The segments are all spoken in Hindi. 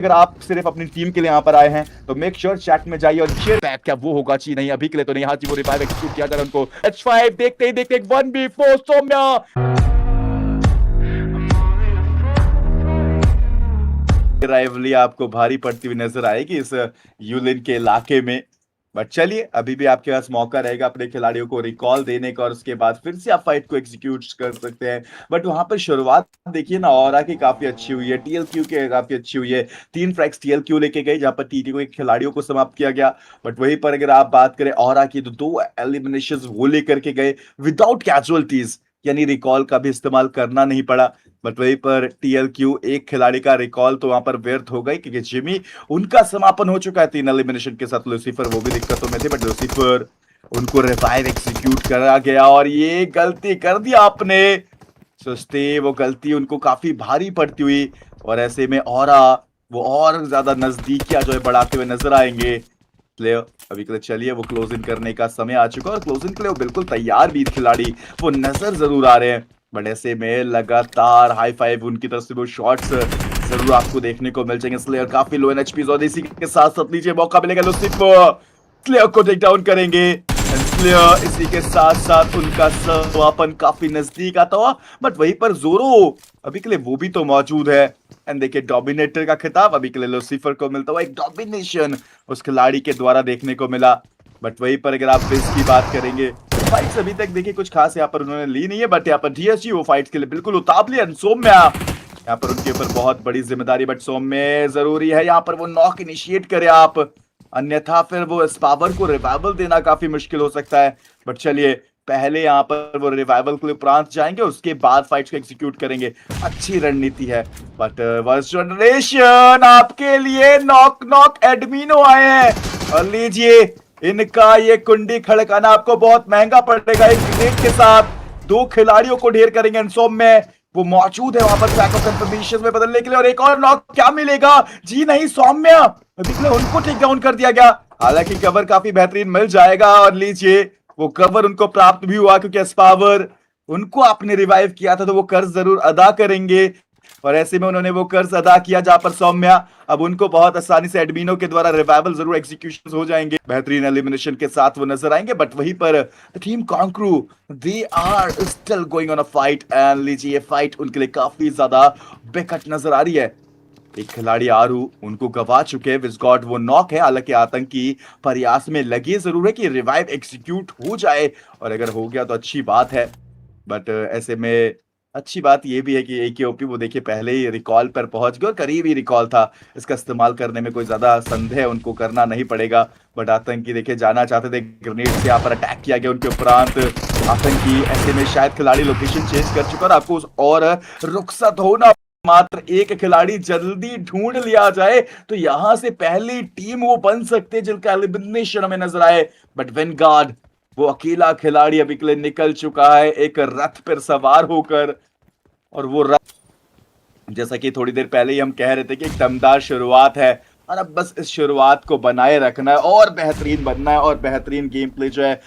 अगर आप सिर्फ अपनी टीम के लिए यहाँ पर आए हैं तो मेक श्योर चैट में जाइए और शेयर बैक। क्या वो होगा? जी नहीं, अभी के लिए तो नहीं। हाँ जी, वो रिवाइव एक्सिक्यूट किया जा रहा है उनको। H5 देखते ही देखते 1v4 सौम्या राइवली आपको भारी पड़ती हुई नजर आएगी इस यूलिन के इलाके में। बट चलिए, अभी भी आपके पास मौका रहेगा अपने खिलाड़ियों को रिकॉल देने का और उसके बाद फिर से आप फाइट को एग्जीक्यूट कर सकते हैं। बट वहां पर शुरुआत देखिए ना, ऑरा की काफी अच्छी हुई है, टीएलक्यू की काफी अच्छी हुई है। 3 फ्रैग्स टीएलक्यू लेके गए जहां पर टीटी को एक खिलाड़ियों को समाप्त किया गया। बट वहीं पर अगर आप बात करें ऑरा की तो 2 एलिमिनेशन वो लेकर के गए विदाउट कैजुअलिटीज, यानी रिकॉल का भी इस्तेमाल करना नहीं पड़ा। बट वहीं पर टीएलक्यू एक खिलाड़ी का रिकॉल तो वहां पर व्यर्थ हो गई क्योंकि जिमी उनका समापन हो चुका है 3 एलिमिनेशन के साथ। लूसीफर वो भी दिक्कतों में थे बट लूसीफर उनको रिवाइव एक्सिक्यूट करा गया और ये गलती कर दी आपने। सुस्ती वो गलती उनको काफी भारी पड़ती हुई और ऐसे में औरा वो और ज्यादा नजदीकियां जो है बढ़ाते हुए नजर आएंगे। अभी के लिए चलिए, वो क्लोज इन करने का समय आ चुका है और क्लोज इन के लिए वो बिल्कुल तैयार भी खिलाड़ी वो नजर जरूर आ रहे हैं। बट ऐसे में लगातार हाई फाइव उनकी तरफ से वो शॉट्स जरूर आपको देखने को मिल जाएंगे। स्लेयर काफी लो एनएचपी और इसी के साथ साथ नीचे मौका मिलेगा लुसिफर स्लेयर को टेक डाउन करेंगे। स्लेयर इसी के साथ साथ उनका समापन काफी नजदीक आता हुआ। बट वहीं पर जोरो अभी के लिए वो भी तो मौजूद है। एंड देखिए, डोमिनेटर का खिताब अभी के लिए लूसीफर को मिलता हुआ, एक डोमिनेशन उस खिलाड़ी के द्वारा देखने को मिला। बट वहीं पर अगर आप फिज की बात करेंगे, फाइट्स अभी तक देखिए कुछ खास यहाँ पर उन्होंने ली नहीं है। बट यहाँ पर डीएसजी वो फाइट्स के लिए बिल्कुल उतावली है। सौम्या यहाँ पर उनके ऊपर बहुत बड़ी जिम्मेदारी, बट सौम्य जरूरी है यहाँ पर वो नॉक इनिशिएट करे आप, अन्यथा फिर वो इस पावर को रिवाइवल देना काफी मुश्किल हो सकता है। बट चलिए, पहले यहाँ पर वो रिवाइवल के लिए प्रांत जाएंगे, उसके बाद फाइट्स को एग्जीक्यूट करेंगे। अच्छी रणनीति है। बट वर्स्ट जनरेशन आपके लिए नॉक नॉक एडमिनो आए हैं और लीजिए, इनका ये कुंडी खड़काना आपको बहुत महंगा पड़ेगा। एक ग्रेड के साथ 2 खिलाड़ियों को ढेर करेंगे। सौम्य वो मौजूद है वहां पर ट्रैक ऑफ इंफॉर्मेशन में बदलने के लिए और एक और नॉक क्या मिलेगा? जी नहीं, सौम्य अभी के लिए उनको टेक डाउन कर दिया गया। हालांकि कवर काफी बेहतरीन मिल जाएगा और लीजिए, वो कवर उनको प्राप्त भी हुआ क्योंकि एस्पावर उनको आपने रिवाइव किया था तो वो कर्ज जरूर अदा करेंगे। और ऐसे में उन्होंने वो कर्ज अदा किया जहां पर सौम्या अब उनको बहुत आसानी से एडमिनो के द्वारा रिवाइवल जरूर एग्जीक्यूशन हो जाएंगे। बेहतरीन एलिमिनेशन के साथ वो नजर आएंगे। बट वहीं पर टीम कॉन्क्रू they are still going on a fight and लीजिए, फाइट उनके लिए काफी ज्यादा बेकट नजर आ रही है। एक खिलाड़ी आरू उनको गवा चुके हैं। विस्गॉड वो नॉक है, हालांकि आतंकी प्रयास में लगे जरूर है कि रिवाइव एग्जीक्यूट हो जाए और अगर हो गया तो अच्छी बात है। बट ऐसे में अच्छी बात यह भी है कि एकेओपी वो देखिए पहले ही रिकॉल पर पहुंच गए और करीब ही रिकॉल था, इसका इस्तेमाल करने में कोई ज्यादा संदेह उनको करना नहीं पड़ेगा। बट आतंकी देखिए जाना चाहते थे, ग्रेनेड से यहाँ पर अटैक किया गया उनके उपरांत। आतंकी ऐसे में शायद खिलाड़ी लोकेशन चेंज कर चुका और आपको और रुखसत होना, मात्र एक खिलाड़ी जल्दी ढूंढ लिया जाए तो यहां से पहली टीम वो बन सकते हैं जिनका एलिमिनेशन हमें नजर आए। बट वेनगार्ड वो अकेला खिलाड़ी अभी के लिए निकल चुका है एक रथ पर सवार होकर और वो रथ, जैसा कि थोड़ी देर पहले ही हम कह रहे थे कि एक दमदार शुरुआत है और अब बस इस शुरुआत को बनाए रखना है और बेहतरीन बनना है और बेहतरीन गेम प्ले जो है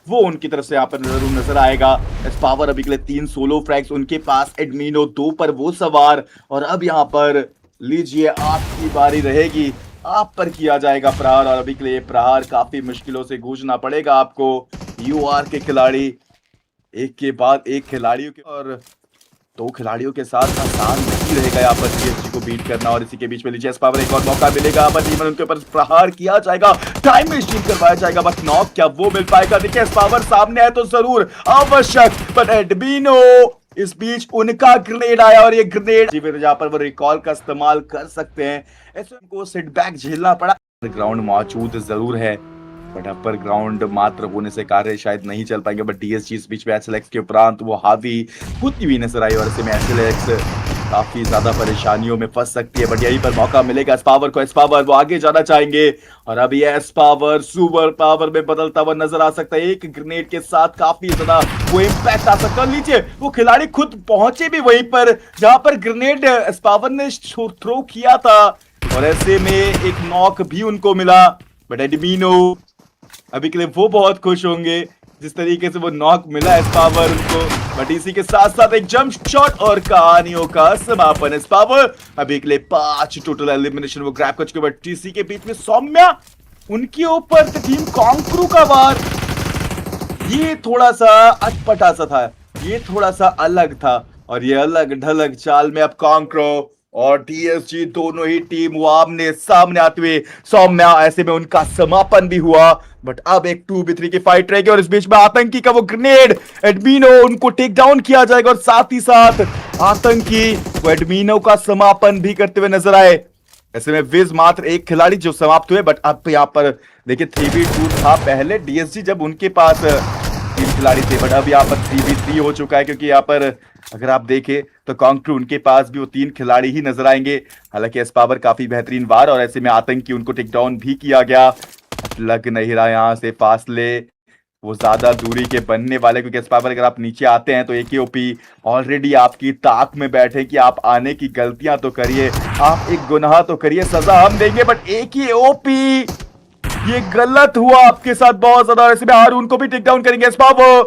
वो उनकी तरफ से यहाँ पर जरूर नजर आएगा। पावर अभी के लिए 3 सोलो फ्रैग्स उनके पास, एडमिनो 2 पर वो सवार और अब यहाँ पर लीजिए आपकी बारी रहेगी, आप पर किया जाएगा प्रहार और अभी के लिए प्रहार काफी मुश्किलों से गूंजना पड़ेगा आपको। यूआर के खिलाड़ी एक के बाद एक खिलाड़ियों के और 2 खिलाड़ियों के साथ आसान नहीं रहेगा यहाँ पर जीएसजी को बीट करना और इसी के बीच में लीजिए पावर एक और मौका मिलेगा। बट इवन उनके ऊपर प्रहार किया जाएगा, टाइम मशीन करवाया जाएगा। बट नॉक क्या वो मिल पाएगा? देखिए पावर सामने है तो जरूर आवश्यक, बट एडमिनो इस बीच उनका ग्रेनेड आया और ये ग्रेनेड जहां पर वो रिकॉल का इस्तेमाल कर सकते हैं, ऐसे उनको सेटबैक झेलना पड़ा। ग्राउंड मौजूद जरूर है बट अपर ग्राउंड मात्र होने से कार्य शायद नहीं चल पाएंगे। बट डीएसजी इस बीच में एसएलएक्स के उपरांत वो हावी खुद भी नजर आई और ऐसे में एसएलएक्स काफी ज्यादा परेशानियों में फंस सकती है। बट यहीं पर मौका मिलेगा एस्पावर को, एस्पावर वो आगे जाना चाहेंगे और अभी एस्पावर सुपर पावर में बदलता हुआ नजर आ सकता है। एक ग्रेनेड के साथ काफी ज्यादा वो इंपैक्ट आ सकता है। नीचे वो खिलाड़ी खुद पहुंचे भी वहीं पर जहां पर ग्रेनेड एस्पावर ने थ्रो किया था और ऐसे में एक नॉक भी उनको मिला। बट एडमिनो अभी के लिए वो बहुत खुश होंगे जिस तरीके से वो नॉक मिला एस पावर उनको, बट इसी के साथ साथ एक जंप शॉट और कहानियों का समापन। एस पावर अभी के लिए 5 टोटल एलिमिनेशन वो ग्रैब कर चुके, बट टीसी के बीच में सौम्या उनके ऊपर टीम कॉन्क्रू का वार, ये थोड़ा सा अटपटा सा था, ये थोड़ा सा अलग था, और ये अलग ढलग चाल में अब कॉन्क्रो और टीएसजी दोनों ही टीम वो आमने सामने आते हुए सौम्या, ऐसे में उनका समापन भी हुआ। बट अब एक 2v3 की फाइट रहेगी और इस बीच में आतंकी का वो ग्रेनेड एडमिनो उनको टेक डाउन किया जाएगा, और साथ ही साथ आतंकी वो एडमिनो का समापन भी करते हुए नजर आए। ऐसे में विज मात्र एक खिलाड़ी जो समाप्त हुए, बट अब यहाँ पर देखिए 3v2 था पहले डीएसजी जब उनके पास 3 खिलाड़ी थे, बट अब यहाँ पर 3v3 हो चुका है, क्योंकि यहाँ पर अगर आप देखें तो कॉन्क्रू उनके पास भी वो 3 खिलाड़ी ही नजर आएंगे। हालांकि एस पावर काफी बेहतरीन वार, और ऐसे में आतंकी उनको टेक डाउन भी किया गया। लग नहीं रहा यहाँ से फासले वो ज्यादा दूरी के बनने वाले, क्योंकि एस पावर अगर आप नीचे आते हैं तो एकेओपी ऑलरेडी आपकी ताक में बैठे कि आप आने की गलतियां तो करिए, आप एक गुनाह तो करिए, सजा हम देंगे, बट एकेओपी ये गलत हुआ आपके साथ बहुत ज्यादा। ऐसे में हारून को भी टेक डाउन करेंगे एस पावर।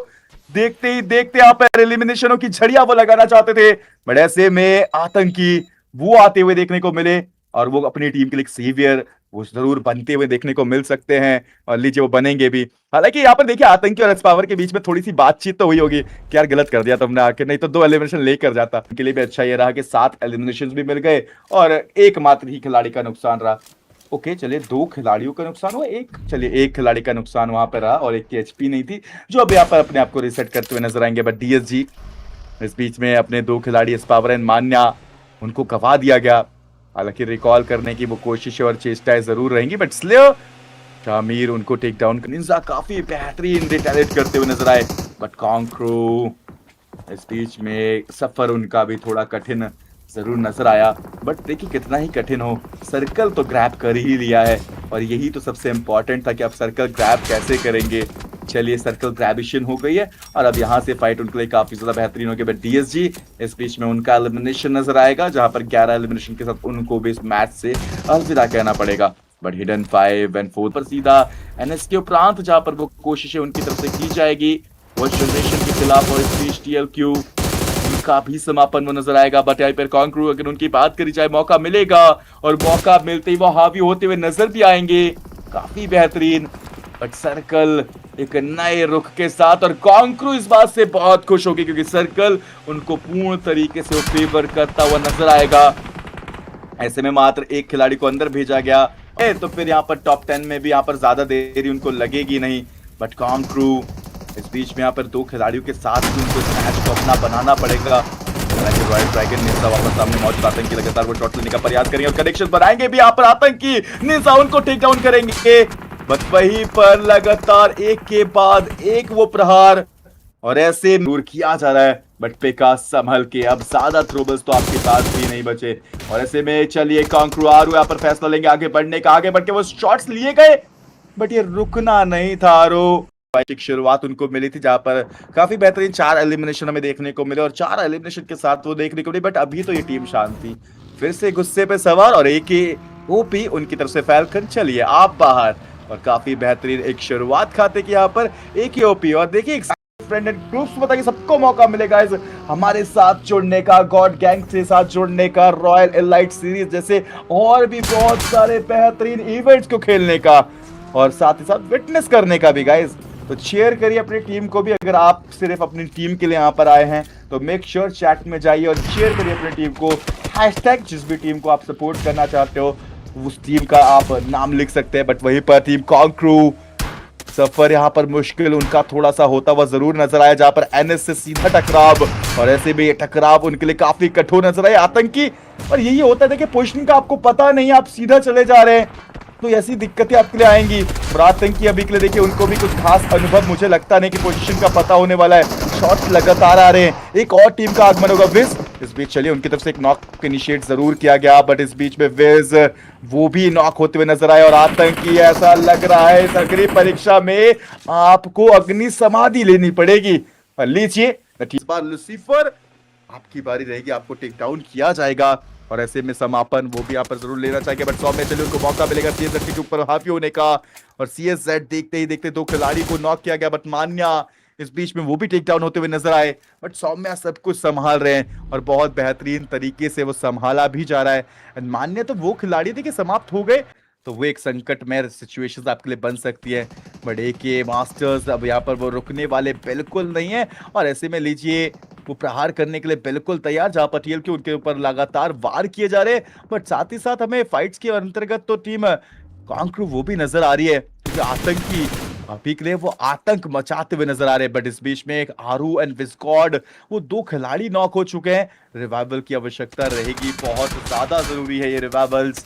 देखते ही देखते आप एलिमिनेशनों की झड़ियां वो लगाना चाहते थे, बट ऐसे में आतंकी वो आते हुए देखने को मिले, और वो अपनी टीम के लिए सेवियर वो जरूर बनते हुए देखने को मिल सकते हैं, और लीजिए वो बनेंगे भी। हालांकि यहाँ पर देखिए आतंकी और एस पावर के बीच में थोड़ी सी बातचीत तो हुई होगी कि यार गलत कर दिया तुमने आके, नहीं तो 2 एलिमिनेशन लेकर जाता। उनके लिए भी अच्छा ये रहा कि 7 एलिमिनेशन भी मिल गए और एकमात्र ही खिलाड़ी का नुकसान रहा। ओके चलिए 2 खिलाड़ियों का नुकसान हुआ, एक खिलाड़ी का नुकसान वहां पर रहा, और एक की एचपी नहीं थी, जो अब यहाँ पर अपने आप को रिसेट करते हुए नजर आएंगे। बट डीएसजी इस बीच में अपने 2 खिलाड़ी एस पावर एंड मान्या उनको गवा दिया गया। हालांकि रिकॉल करने की वो कोशिशें और चेष्टाएं जरूर रहेंगी, बट स्लेयर शामिर उनको टेक डाउन निंजा काफी बेहतरीन रिटेलिएट करते हुए नजर आए। बट कॉन्क्रू इस बीच में सफर उनका भी थोड़ा कठिन जरूर नजर आया, बट देखिए कितना ही कठिन हो, सर्कल तो ग्रैब कर ही लिया है, और यही तो सबसे इंपॉर्टेंट था कि आप सर्कल ग्रैब कैसे करेंगे। चलिए सर्कल ग्रैबिशन हो गई है, और अब यहाँ से फाइट उनके लिए काफी ज्यादा बेहतरीन हो गई। बट डीएसजी इस बीच में उनका एलिमिनेशन नजर आएगा, जहां पर 11 एलिमिनेशन के साथ उनको भी इस मैच से अलविदा कहना पड़ेगा। बट हिडन 5 एंड 4 पर सीधा एनएस के उपरांत जहां पर वो कोशिशें उनकी तरफ से की जाएगी वो जनरेशन के खिलाफ, और इस बीच टीएलक्यू का भी समापन वो नजर आएगा। बट यहाँ पर कॉन्क्रू अगर उनकी बात करी जाए मौका मिलेगा, और मौका मिलते ही वो हावी होते हुए नजर भी आएंगे, काफी बेहतरीन। बट सर्कल एक नए रुख के साथ, और कॉन्क्रू इस बात से बहुत खुश होगी क्योंकि सर्कल उनको पूर्ण तरीके से फेवर करता हुआ नजर आएगा। ऐसे में मात्र एक खिलाड़ी को अंदर भेजा गया, तो फिर यहाँ पर टॉप 10 में भी यहाँ पर ज्यादा देरी उनको लगेगी नहीं। बट कॉन्क्रू इस बीच में यहाँ पर 2 खिलाड़ियों के साथ भी उनको मैच को अपना बनाना पड़ेगा। रॉयल ड्रैगन निशा वापस सामने मौजूद आतंकी लगातार वो शॉट लेने का प्रयास करेंगे और कनेक्शन बनाएंगे भी यहाँ पर आतंकी, निशा उनको टेक डाउन करेंगे। बस वहीं पर लगातार एक के बाद एक वो प्रहार, और ऐसे दूर किया जा रहा है। बट पेका संभल के, अब ज्यादा थ्रोबल्स तो आपके पास भी नहीं बचे, और ऐसे में चलिए कॉन्क्रू आरू यहाँ पर फैसला लेंगे आगे बढ़ने का। आगे बढ़ के वो शॉट्स लिए गए, बट ये रुकना नहीं था। आरू फाइट शुरुआत उनको मिली थी जहां पर काफी बेहतरीन 4 एलिमिनेशन हमें देखने को मिले, और 4 एलिमिनेशन के साथ वो देखने को मिली। बट अभी तो ये टीम शांत थी, फिर से गुस्से पे सवार, और एक ही ओपी उनकी तरफ से फैल्कन चलिए आप बाहर, और काफी बेहतरीन एक शुरुआत खाते की यहाँ पर एक ही ओपी। और देखिए फ्रेंड एंड ग्रुप्स बताइए सबको मौका मिलेगा इस हमारे साथ जुड़ने का, गॉड गैंग से साथ जुड़ने का, रॉयल एलाइट सीरीज जैसे और भी बहुत सारे बेहतरीन इवेंट्स को खेलने का, और साथ ही साथ विटनेस करने का भी गाइस। तो शेयर करिए अपनी टीम को भी, अगर आप सिर्फ अपनी टीम के लिए यहाँ पर आए हैं तो मेक श्योर चैट में जाइए और शेयर करिए अपनी टीम को। हैशटैग जिस भी टीम को आप सपोर्ट करना चाहते हो उस टीम का आप नाम लिख सकते हैं। बट वहीं पर टीम कॉन्क्रू सफर यहाँ पर मुश्किल उनका थोड़ा सा होता हुआ जरूर नजर आया, जहां पर एनएस से सीधा टकराव, और ऐसे भी ये टकराव उनके लिए काफी कठोर नजर आए आतंकी। और यही होता है कि पोजीशन का आपको पता नहीं, आप सीधा चले जा रहे हैं तो ऐसी दिक्कतें आपके लिए आएंगी। और आतंकी अभी के लिए देखिए उनको भी कुछ खास अनुभव मुझे लगता नहीं कि पोजीशन का पता होने वाला है, शॉट लगातार आ रहे हैं। एक और टीम का आगमन होगा विज, इस बीच चलिए उनकी तरफ से एक नॉक इनिशिएट जरूर किया गया, बट इस बीच में विज वो भी नॉक होते हुए नजर आए। और आतंकी ऐसा लग रहा है इस अग्नि परीक्षा में आपको अग्नि समाधि लेनी पड़ेगी। लीजिए इस बार लूसीफर आपकी बारी रहेगी, आपको टेक डाउन किया जाएगा। और ऐसे में समापन वो भी यहाँ पर जरूर लेना चाहिए, बट सौम्य चलिए उनको मौका मिलेगा CSZ के ऊपर हावी होने का। और CSZ देखते ही देखते 2 खिलाड़ी को नॉक किया गया, बट मान्या इस बीच में वो भी टेक डाउन होते हुए नजर आए। बट सौम्या सब कुछ संभाल रहे हैं और बहुत बेहतरीन तरीके से वो संभाला भी जा रहा है। मान्य तो वो खिलाड़ी थे कि समाप्त हो गए तो वो एक संकटमय सिचुएशन आपके लिए बन सकती है, बट AK मास्टर्स अब यहाँ पर वो रुकने वाले बिल्कुल नहीं है। और ऐसे में लीजिए वो प्रहार करने के लिए बिल्कुल तैयार, जहां पर TL के उनके ऊपर लगातार वार किए जा रहे हैं। बट साथ ही साथ हमें फाइट्स के अंतर्गत तो टीम कांक्रू वो भी नजर आ रही है, क्योंकि आतंकी अभी के लिए वो आतंक मचाते हुए नजर आ रहे हैं। बट इस बीच में एक आरू एंड विस्कॉर्ड वो 2 खिलाड़ी नॉक हो चुके हैं। रिवाइवल की आवश्यकता रहेगी, बहुत ज्यादा जरूरी है ये रिवाइवल्स।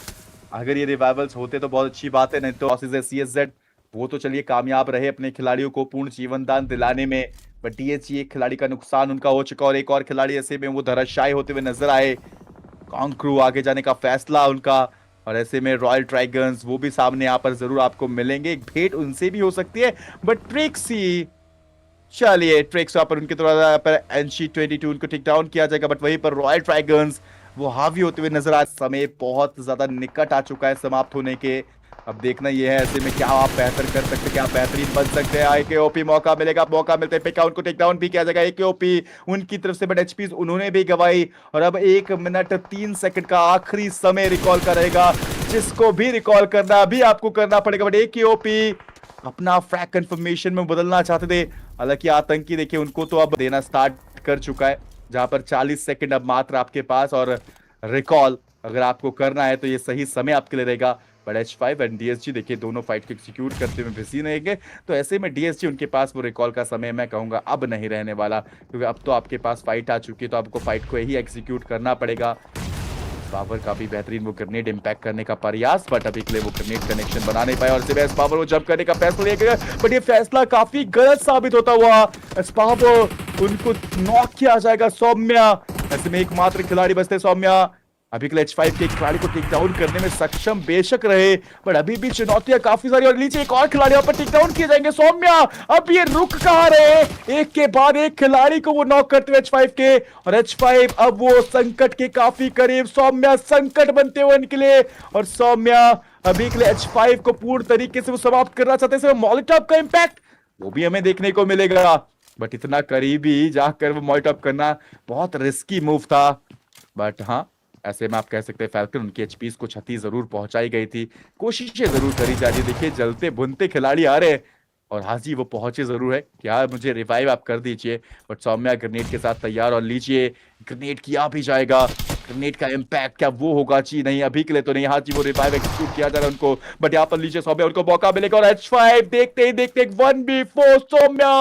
अगर ये रिवाइवल्स होते तो बहुत अच्छी बात है, नहीं तो CSZ वो तो चलिए कामयाब रहे अपने खिलाड़ियों को पूर्ण जीवन दान दिलाने में। बट DSG एक खिलाड़ी का नुकसान उनका हो चुका और एक और खिलाड़ी ऐसे में वो धराशायी होते हुए नजर आए। कांक्रू आगे जाने का फैसला उनका, और ऐसे में रॉयल ड्रैगन्स वो भी सामने यहाँ पर जरूर आपको मिलेंगे, एक भेंट उनसे भी हो सकती है। बट ट्रिक्सी, चलिए ट्रिक्स यहाँ पर उनके द्वारा पर NC22 उनको टेक डाउन किया जाएगा, बट वहीं पर रॉयल ड्रैगन्स वो हावी होते हुए नजर आ, समय बहुत ज्यादा निकट आ चुका है समाप्त होने के। अब देखना ये है ऐसे में क्या आप बेहतर कर सकते हैं, क्या बेहतरीन बन सकते हैं। AKOP मौका मिलेगा, मौका मिलते हैं उनको टेक डाउन भी किया जाएगा। AKOP उनकी तरफ से बट HP उन्होंने भी गवाई। और अब 1 मिनट 3 सेकंड का आखिरी समय रिकॉल करेगा, जिसको भी रिकॉल करना अभी आपको करना पड़ेगा। बट AKOP अपना फ्रैग कंफर्मेशन में बदलना चाहते थे, हालांकि आतंकी देखिए उनको तो अब देना स्टार्ट कर चुका है, जहां पर 40 सेकंड अब मात्र आपके पास। और रिकॉल अगर आपको करना है तो ये सही समय आपके लिए रहेगा। बट H5 एंड DSG देखिए दोनों फाइट को एग्जीक्यूट करते हुए बिजी रहेंगे, तो ऐसे में DSG उनके पास वो रिकॉल का समय मैं कहूंगा अब नहीं रहने वाला, क्योंकि अब तो आपके पास फाइट आ चुकी है, तो आपको फाइट को ही एग्जीक्यूट करना पड़ेगा। पावर का भी बेहतरीन वो ग्रेनेड इंपैक्ट करने का प्रयास, बट अभी के लिए वो ग्रेनेड कनेक्शन बना नहीं पाया और सिर्फ एस्पावर वो जंप करने का फैसला लिया गया, बट ये फैसला काफी गलत साबित होता हुआ। एस्पावर उनको नॉक किया जाएगा। सौम्या ऐसे में एकमात्र खिलाड़ी बचते सौम्या, अभी के लिए H5 के खिलाड़ी को टेक डाउन करने में सक्षम बेशक रहे, बट अभी भी चुनौतियां काफी सारी। और नीचे एक और खिलाड़ी पर टेक डाउन किए जाएंगे। सौम्या अब ये रुक कहां रहे, एक के बाद एक खिलाड़ी को वो नॉक करते हुए H5 के, और H5 अब वो संकट के काफी करीब। सौम्या संकट बनते हुए निकले, और सौम्या अभी के लिए H5 को पूर्ण तरीके से वो समाप्त करना चाहते हैं। मॉलिटॉप का इंपैक्ट वो भी हमें देखने को मिलेगा, बट इतना करीबी जाकर वो मॉलिटॉप करना बहुत रिस्की मूव था। बट हाँ, ऐसे में आप कह सकते हैं फैल्कन उनकी HPs को क्षति जरूर पहुंचाई गई थी, कोशिशें जरूर करी जा रही है। देखिए जलते भुनते खिलाड़ी आ रहे हैं, और हाजी वो पहुंचे जरूर है, क्या मुझे रिवाइव आप कर दीजिए। बट सौम्या ग्रेनेड के साथ तैयार, और लीजिए ग्रेनेड किया भी जाएगा। ग्रेनेड का इंपैक्ट क्या वो होगा जी, नहीं अभी के लिए तो नहीं। हाजी वो रिवाइव एक्सिक्यूट किया जा रहा है उनको, बट यहाँ पर लीजिए सौम्या उनको मौका मिलेगा। और H5 देखते ही देखते 1v4 सौम्या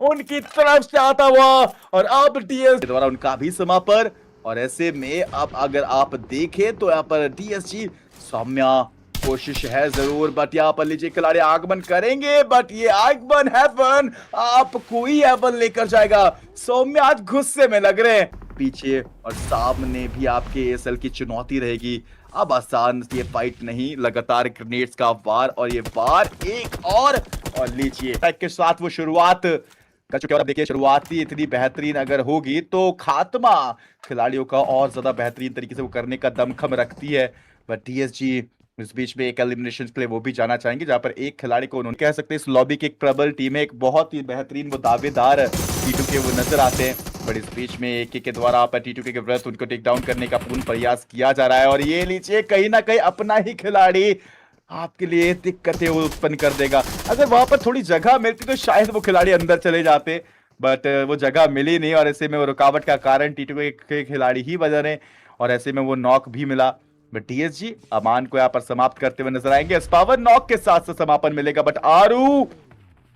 उनकी तरफ से आता हुआ, और अब DS द्वारा उनका भी समापन। और ऐसे में अब अगर आप देखें तो यहाँ पर DSG सौम्या कोशिश है जरूर, बट यहाँ पर लीजिए खिलाड़ी आगमन करेंगे, बट ये आगमन हेवन आपको ही हेवन लेकर जाएगा। सौम्या आज गुस्से में लग रहे हैं, पीछे और सामने भी आपके ASL की चुनौती रहेगी। अब आसान ये फाइट नहीं, लगातार ग्रेनेड्स का वार, और ये वार एक और लीजिए के साथ वो शुरुआत कर चुके हैं। और देखिए शुरुआती इतनी बेहतरीन अगर होगी तो खात्मा खिलाड़ियों का और ज्यादा बेहतरीन तरीके से वो करने का दमखम रखती है। बट DSG इस बीच में एक एलिमिनेशन के लिए वो भी जाना चाहेंगे, जहां पर एक खिलाड़ी को उन्होंने कह सकते हैं इस लॉबी की एक प्रबल टीम है, एक बहुत ही बेहतरीन वो दावेदार T2 के वो नजर आते हैं। बट इस बीच में AK के द्वारा T2 के व्रत उनको टेक डाउन करने का पूर्ण प्रयास किया जा रहा है, और ये लीजिए कहीं ना कहीं अपना ही खिलाड़ी आपके लिए दिक्कतें उत्पन्न कर देगा। अगर वहां पर थोड़ी जगह मिलती तो शायद वो खिलाड़ी अंदर चले जाते, बट वो जगह मिली नहीं, और ऐसे में वो रुकावट का कारण T2 के खिलाड़ी ही बजा रहे, और ऐसे में वो नॉक भी मिला। बट DSG अमान को यहाँ पर समाप्त करते हुए नजर आएंगे। पावर नॉक के साथ से समापन मिलेगा, बट आरू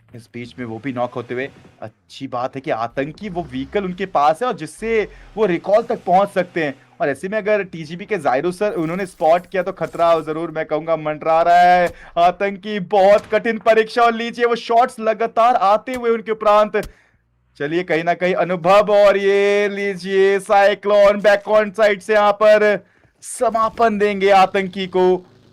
इस बीच में वो भी नॉक होते हुए। अच्छी बात है कि आतंकी वो व्हीकल उनके पास है, और जिससे वो रिकॉल तक पहुंच सकते हैं। और ऐसे में अगर TGB के जायरो सर उन्होंने स्पॉट किया तो खतरा जरूर मैं कहूंगा मंडरा रहा है। आतंकी बहुत कठिन परीक्षा, और लीजिए वो शॉट्स लगातार आते हुए उनके उपरांत। चलिए कहीं ना कहीं अनुभव, और ये लीजिए साइक्लोन बैक ऑन साइड से यहाँ पर समापन देंगे आतंकी को।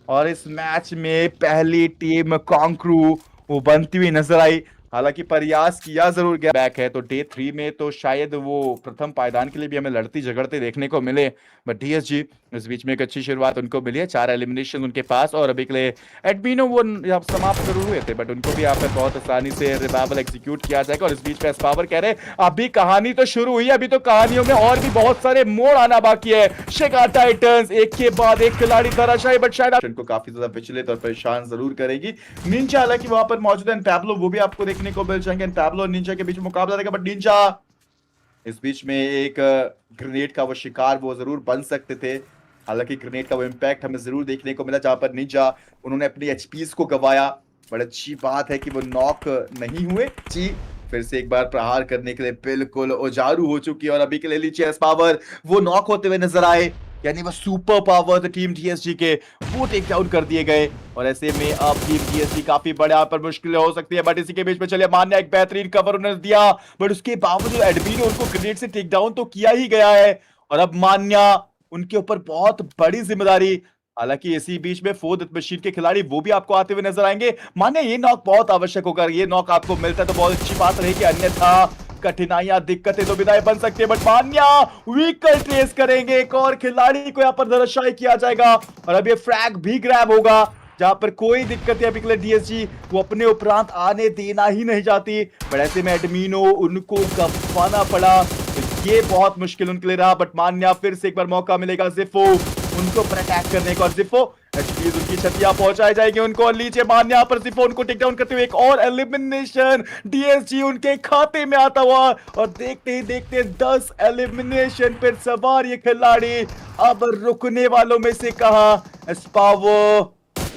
और इस मैच में पहली टीम कांक्रू वो बनती हुई नजर आई। हालांकि प्रयास किया जरूर गया। बैक है तो डे 3 में तो शायद वो प्रथम पायदान के लिए भी हमें लड़ती झगड़ते देखने को मिले, बट डीएसजी इस बीच में एक अच्छी शुरुआत उनको मिली है, 4 एलिमिनेशन उनके पास। और अभी के लिए एडमिनो वो यहाँ समाप्त जरूर हुए थे, बट उनको भी यहाँ पे बहुत आसानी से रिवाइवल एग्जीक्यूट किया जाएगा। और इस बीच में एस्पावर कह रहे अभी कहानी तो शुरू हुई है, अभी तो कहानियों में और भी बहुत सारे मोड़ आना बाकी है। शिगा टाइटंस एक के बाद एक खिलाड़ी धराशायी, बट शायद इनको काफी ज्यादा विचलित और परेशान जरूर करेगी। निंजा हालांकि वहां पर मौजूद है, पैब्लो वो भी आपको देखने को मिल जाएंगे। पैब्लो और निंजा के बीच में मुकाबला रहेगा, बट निंजा इस बीच में एक ग्रेनेड का वो शिकार वो जरूर बन सकते थे। हालांकि ग्रेनेड का वो इम्पैक्ट हमें जरूर देखने को मिला, जहां पर निंजा उन्होंने अपनी एचपीस को गवाया। बड़ी अच्छी बात है कि वो नॉक नहीं हुए। जी फिर से एक बार प्रहार करने के लिए बिल्कुल औजारू हो चुकी है। और अभी के लिए लीची पावर वो नॉक होते हुए नजर आए, यानी वो सुपर पावर टीम टीएसजी के वो टेक डाउन कर दिए गए। और ऐसे में अब टीम टीएसजी काफी बड़े यहाँ पर मुश्किल हो सकती है, बट इसी के बीच में चलिए मान्या एक बेहतरीन कवर उन्होंने दिया, बट उसके बावजूद एडमिन ने उनको ग्रेनेड से टेक डाउन तो किया ही गया है। और अब मान्या उनके ऊपर बहुत बड़ी जिम्मेदारी। हालांकि इसी बीच में फोर्थ मशीन के खिलाड़ी वो भी आपको आते हुए नजर आएंगे। मान्या ये नॉक बहुत आवश्यक होगा, ये नॉक आपको मिलता है तो बहुत अच्छी बात रहेगी, अन्यथा कठिनाइयां दिक्कतें तो विदाई बन सकती है। बट मान्या व्हीकल ट्रेस करेंगे, एक और खिलाड़ी को यहाँ पर धराशायी किया जाएगा। और अब ये फ्रैग भी ग्रैब होगा, जहां पर कोई दिक्कत अभी के लिए डीएसजी वो अपने उपरांत आने देना ही नहीं चाहती। बट ऐसे में एडमिनो उनको गंवाना पड़ा, तो ये बहुत मुश्किल उनके लिए रहा। बट मान्या फिर से एक बार मौका मिलेगा जिफो उनको पर अटैक करने का, और जिफो एचपीज उनकी क्षतियां पहुंचाई जाएगी उनको। और नीचे मान्या पर जिफो उनको टेक डाउन करते हुए एक और एलिमिनेशन डीएसजी उनके खाते में आता हुआ। और देखते ही देखते 10 एलिमिनेशन पर सवार ये खिलाड़ी अब रुकने वालों में से कहा एस्पावो।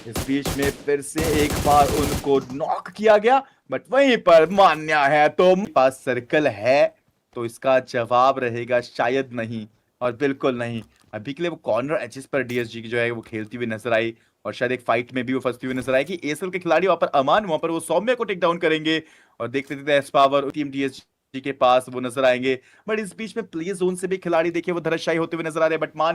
इस बीच में फिर से एक बार उनको नॉक किया गया, बट वहीं पर मान्या है तो पास सर्कल है, तो इसका जवाब रहेगा शायद नहीं और बिल्कुल नहीं। अभी के लिए वो कॉर्नर एचेस पर डीएसजी की जो है वो खेलती हुई नजर आई, और शायद एक फाइट में भी वो फंसती हुई नजर आई कि एएसएल के खिलाड़ी वहां पर अमान वहां पर वो सौम्य को टेक डाउन करेंगे। और देखते देखते एस्पावर टीम डीएसजी के पास वो नजर आएंगे। बट इस बीच में प्ले जोन से भी खिलाड़ी देखिए वो धराशायी होते हुए नजर आ रहे हैं। बट मान